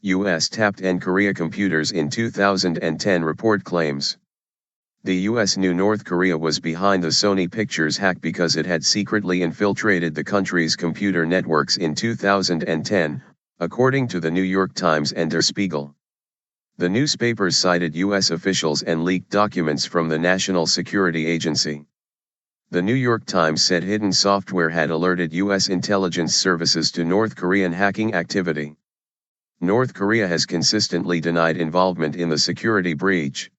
U.S. tapped N Korea computers in 2010 report claims. The U.S. knew North Korea was behind the Sony Pictures hack because it had secretly infiltrated the country's computer networks in 2010, according to the New York Times and Der Spiegel. The newspapers cited U.S. officials and leaked documents from the National Security Agency. The New York Times said hidden software had alerted U.S. intelligence services to North Korean hacking activity. North Korea has consistently denied involvement in the security breach.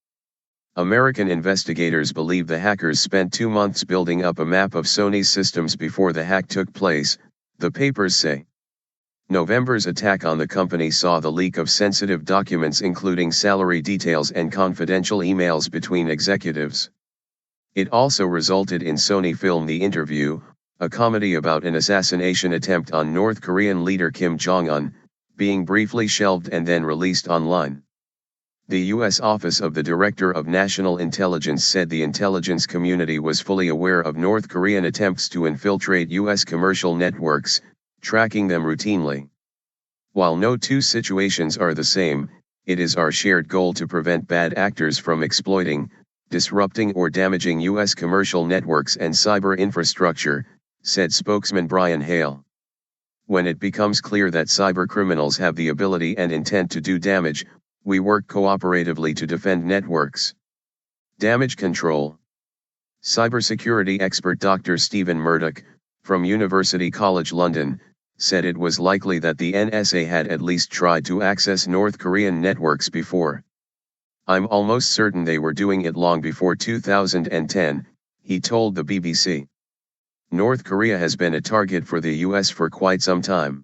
American investigators believe the hackers spent 2 months building up a map of Sony's systems before the hack took place, the papers say. November's attack on the company saw the leak of sensitive documents including salary details and confidential emails between executives. It also resulted in Sony film The Interview, a comedy about an assassination attempt on North Korean leader Kim Jong-un, being briefly shelved and then released online. The U.S. Office of the Director of National Intelligence said the intelligence community was fully aware of North Korean attempts to infiltrate U.S. commercial networks, tracking them routinely. While no two situations are the same, it is our shared goal to prevent bad actors from exploiting, disrupting or damaging U.S. commercial networks and cyber infrastructure, said spokesman Brian Hale. When it becomes clear that cyber criminals have the ability and intent to do damage, we work cooperatively to defend networks. Damage control. Cybersecurity expert Dr. Stephen Murdoch, from University College London, said it was likely that the NSA had at least tried to access North Korean networks before. I'm almost certain they were doing it long before 2010, he told the BBC. North Korea has been a target for the US for quite some time.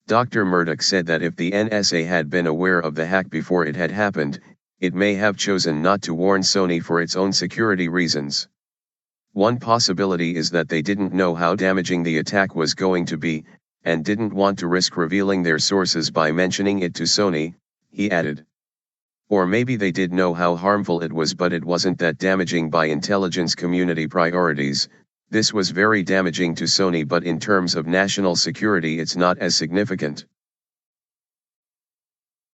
Dr. Murdoch said that if the NSA had been aware of the hack before it had happened, it may have chosen not to warn Sony for its own security reasons. One possibility is that they didn't know how damaging the attack was going to be, and didn't want to risk revealing their sources by mentioning it to Sony, he added. Or maybe they did know how harmful it was but it wasn't that damaging by intelligence community priorities. This was very damaging to Sony but in terms of national security it's not as significant.